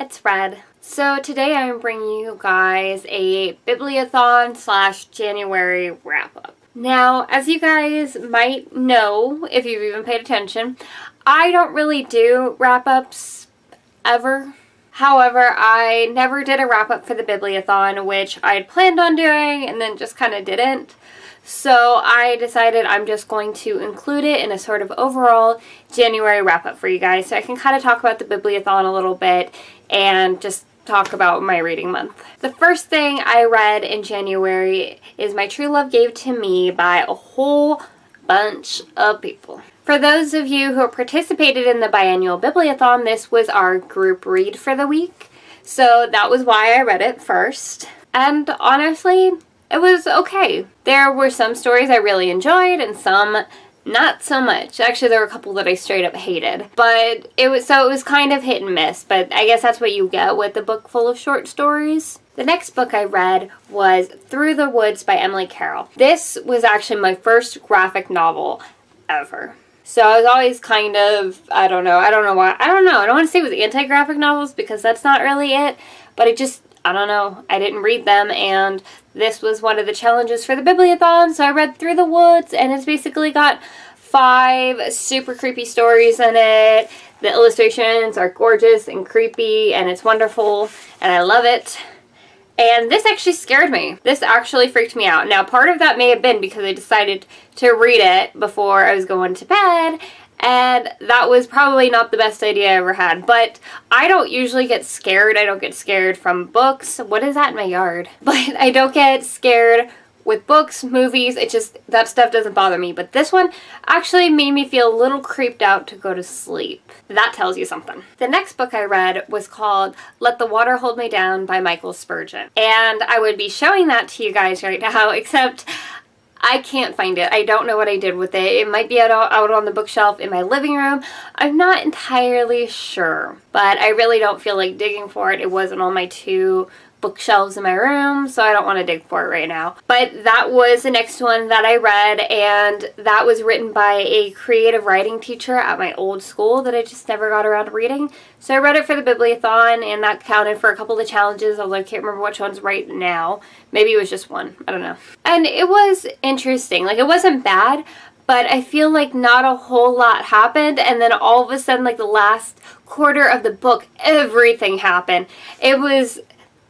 it's Red. So today I'm bringing you guys a Bibliothon / January wrap-up. Now, as you guys might know, if you've even paid attention, I don't really do wrap-ups ever. However, I never did a wrap-up for the Bibliothon, which I had planned on doing and then just kind of didn't. So I decided I'm just going to include it in a sort of overall January wrap-up for you guys, so I can kind of talk about the Bibliothon a little bit and just talk about my reading month. The first thing I read in January is My True Love Gave to Me by a whole bunch of people. For those of you who participated in the biannual Bibliothon, this was our group read for the week, so that was why I read it first. And honestly, it was okay. There were some stories I really enjoyed and some not so much. Actually, there were a couple that I straight up hated. But it was kind of hit and miss, but I guess that's what you get with a book full of short stories. The next book I read was Through the Woods by Emily Carroll. This was actually my first graphic novel ever. So I was always kind of, I don't know why. I don't want to say it was anti-graphic novels because that's not really it, but I don't know. I didn't read them, and this was one of the challenges for the Bibliothon, so I read Through the Woods, and it's basically got 5 super creepy stories in it. The illustrations are gorgeous and creepy, and it's wonderful, and I love it. And this actually scared me. This actually freaked me out. Now, part of that may have been because I decided to read it before I was going to bed, and that was probably not the best idea I ever had. But I don't usually get scared. I don't get scared from books. What is that in my yard? But I don't get scared with books, movies. That stuff doesn't bother me. But this one actually made me feel a little creeped out to go to sleep. That tells you something. The next book I read was called Let the Water Hold Me Down by Michael Spurgeon. And I would be showing that to you guys right now, except I can't find it. I don't know what I did with it. It might be out on the bookshelf in my living room. I'm not entirely sure, but I really don't feel like digging for it. It wasn't on my 2 bookshelves in my room, so I don't want to dig for it right now. But that was the next one that I read, and that was written by a creative writing teacher at my old school that I just never got around to reading. So I read it for the Bibliothon, and that counted for a couple of the challenges, although I can't remember which one's right now. Maybe it was just one. I don't know. And it was interesting. Like, it wasn't bad, but I feel like not a whole lot happened, and then all of a sudden, like the last quarter of the book, everything happened.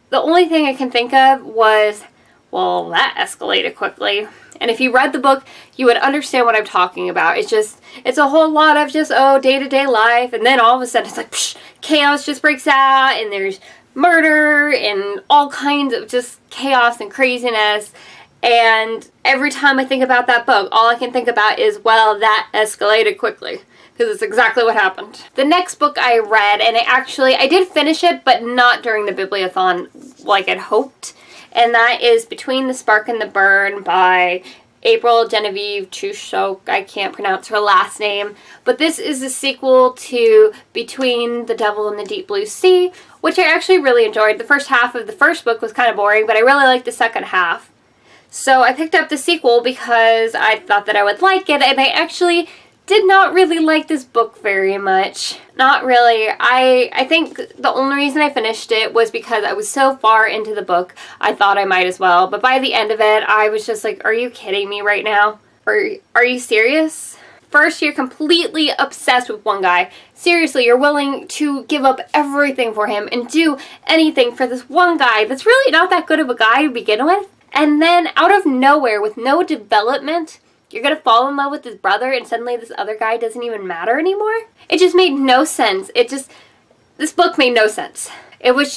The only thing I can think of was, well, that escalated quickly. And if you read the book, you would understand what I'm talking about. It's a whole lot of just, day-to-day life. And then all of a sudden it's like, psh, chaos just breaks out. And there's murder and all kinds of just chaos and craziness. And every time I think about that book, all I can think about is, well, that escalated quickly. Because it's exactly what happened. The next book I read, and I did finish it, but not during the Bibliothon like I'd hoped. And that is Between the Spark and the Burn by April Genevieve Chusok. I can't pronounce her last name. But this is a sequel to Between the Devil and the Deep Blue Sea, which I actually really enjoyed. The first half of the first book was kind of boring, but I really liked the second half. So I picked up the sequel because I thought that I would like it, and I actually did not really like this book very much. Not really. I think the only reason I finished it was because I was so far into the book, I thought I might as well. But by the end of it, I was just like, are you kidding me right now? Are you serious? First, you're completely obsessed with one guy. Seriously, you're willing to give up everything for him and do anything for this one guy that's really not that good of a guy to begin with. And then, out of nowhere, with no development, you're going to fall in love with his brother and suddenly this other guy doesn't even matter anymore? It just made no sense. This book made no sense. It was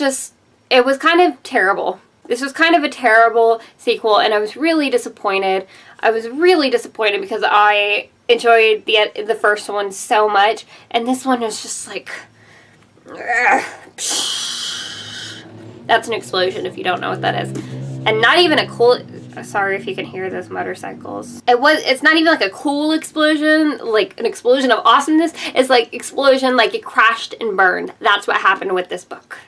kind of terrible. This was kind of a terrible sequel, and I was really disappointed. I was really disappointed because I enjoyed the first one so much, and this one is just like, that's an explosion if you don't know what that is. And not even a cool, sorry if you can hear those motorcycles. It's not even like a cool explosion, like an explosion of awesomeness. It's like explosion, like it crashed and burned. That's what happened with this book.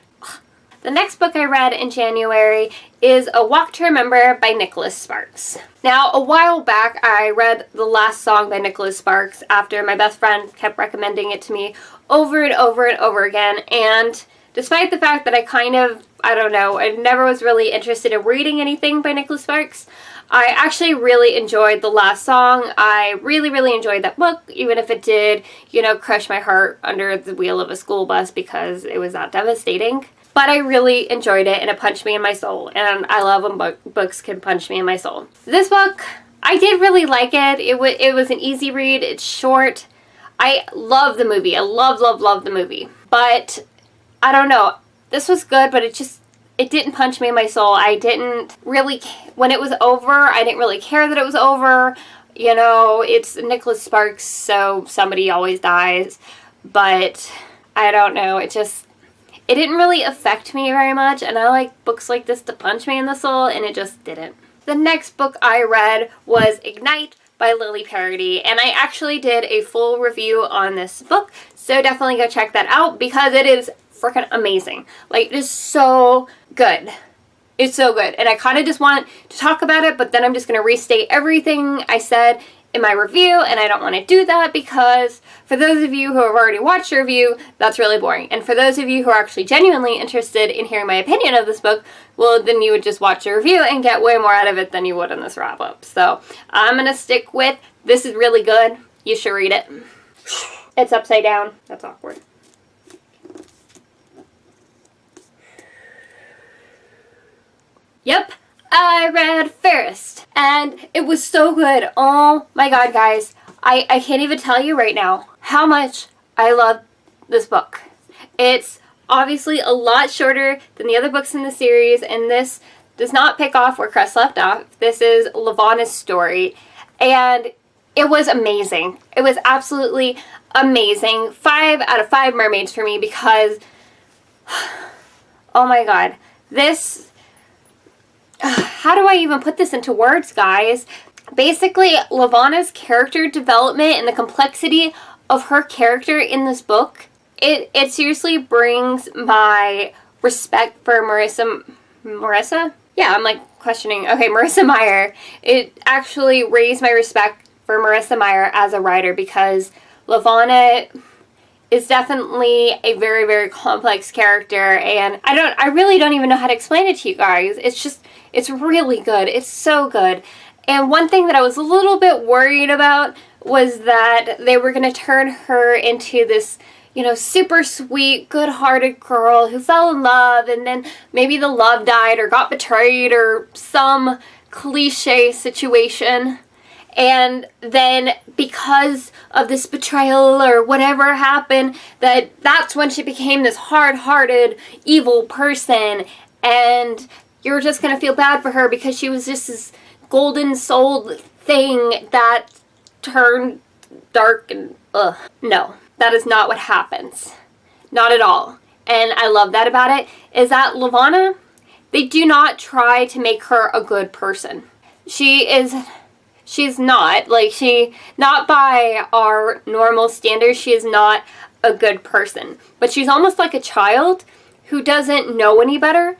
The next book I read in January is A Walk to Remember by Nicholas Sparks. Now, a while back, I read The Last Song by Nicholas Sparks after my best friend kept recommending it to me over and over and over again, and despite the fact that I don't know, I never was really interested in reading anything by Nicholas Sparks, I actually really enjoyed The Last Song. I really, really enjoyed that book, even if it did, you know, crush my heart under the wheel of a school bus because it was that devastating. But I really enjoyed it, and it punched me in my soul, and I love when books can punch me in my soul. This book, I did really like it. It was an easy read. It's short. I love the movie. I love the movie. But I don't know. This was good, but it didn't punch me in my soul. I didn't really, when it was over, I didn't really care that it was over. You know, it's Nicholas Sparks, so somebody always dies. But I don't know. It didn't really affect me very much, and I like books like this to punch me in the soul, and it just didn't. The next book I read was Ignite by Lily Parody, and I actually did a full review on this book, so definitely go check that out because it is freaking amazing. Like, it is so good. It's so good, and I kind of just want to talk about it, but then I'm just going to restate everything I said in my review, and I don't want to do that because for those of you who have already watched the review, that's really boring. And for those of you who are actually genuinely interested in hearing my opinion of this book, well, then you would just watch the review and get way more out of it than you would in this wrap-up. So I'm going to stick with, this is really good. You should read it. It's upside down. That's awkward. Yep. I read Fairest, and it was so good. Oh my god, guys. I can't even tell you right now how much I love this book. It's obviously a lot shorter than the other books in the series, and this does not pick off where Cress left off. This is Levana's story, and it was amazing. It was absolutely amazing. 5 out of 5 mermaids for me because, oh my god, this... how do I even put this into words, guys? Basically, Levana's character development and the complexity of her character in this book, it seriously brings my respect for Marissa? Yeah, I'm like questioning. Okay, Marissa Meyer. It actually raised my respect for Marissa Meyer as a writer because Levana is definitely a very, very complex character, and I really don't even know how to explain it to you guys. It's really good. It's so good. And one thing that I was a little bit worried about was that they were going to turn her into this, you know, super sweet, good-hearted girl who fell in love, and then maybe the love died or got betrayed or some cliche situation. And then because of this betrayal or whatever happened, that's when she became this hard-hearted, evil person, and you're just going to feel bad for her because she was just this golden-souled thing that turned dark and ugh. No, that is not what happens. Not at all. And I love that about it, is that Levana, they do not try to make her a good person. She's not. Like, not by our normal standards, she is not a good person. But she's almost like a child who doesn't know any better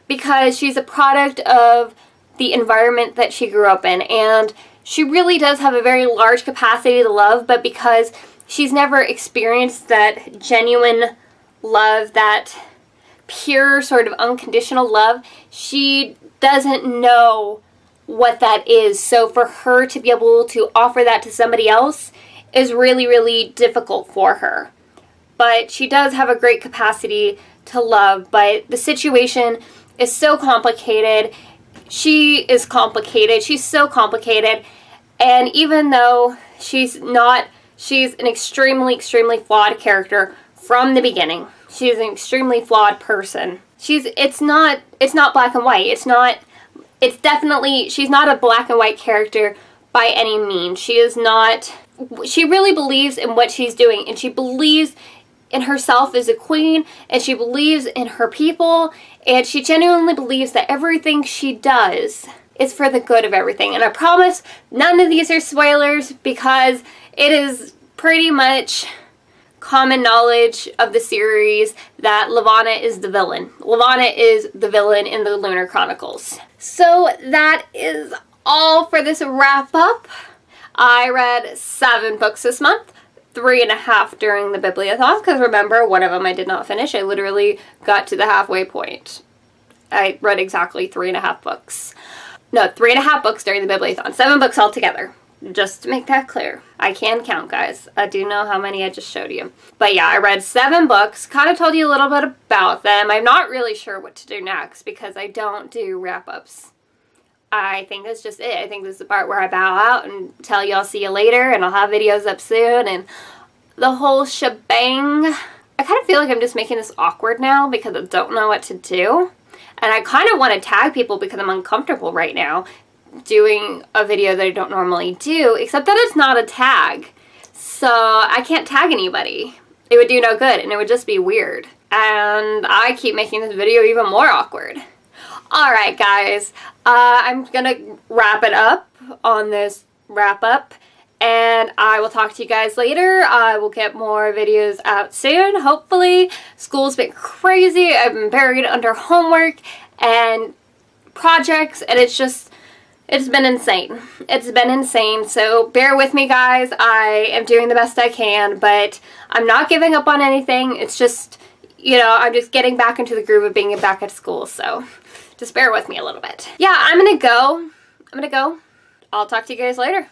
because she's a product of the environment that she grew up in. And she really does have a very large capacity to love, but because she's never experienced that genuine love, that pure sort of unconditional love, she doesn't know what that is. So for her to be able to offer that to somebody else is really, really difficult for her. But she does have a great capacity to love, but the situation is so complicated. She is complicated. She's so complicated. And even though she's an extremely, extremely flawed character from the beginning. She's an extremely flawed person. It's not black and white. She's not a black and white character by any means. She really believes in what she's doing, and she believes in herself as a queen, and she believes in her people, and she genuinely believes that everything she does is for the good of everything. And I promise none of these are spoilers because it is pretty much common knowledge of the series that Levana is the villain. Levana is the villain in the Lunar Chronicles. So that is all for this wrap up. I read 7 books this month. 3.5 during the Bibliothon, because remember, one of them I did not finish. I literally got to the halfway point. I read exactly 3.5 books. No, 3.5 books during the Bibliothon. 7 books altogether. Just to make that clear. I can count, guys. I do know how many I just showed you. But yeah, I read 7 books. Kind of told you a little bit about them. I'm not really sure what to do next because I don't do wrap-ups. I think that's just it. I think this is the part where I bow out and tell you I'll see you later and I'll have videos up soon and the whole shebang. I kind of feel like I'm just making this awkward now because I don't know what to do. And I kind of want to tag people because I'm uncomfortable right now doing a video that I don't normally do, except that it's not a tag. So I can't tag anybody. It would do no good and it would just be weird. And I keep making this video even more awkward. Alright guys, I'm gonna wrap it up on this wrap up and I will talk to you guys later. I will get more videos out soon, hopefully. School's been crazy. I've been buried under homework and projects and it's been insane. It's been insane, so bear with me guys. I am doing the best I can, but I'm not giving up on anything. It's just, you know, I'm just getting back into the groove of being back at school, so just bear with me a little bit. Yeah, I'm gonna go. I'll talk to you guys later.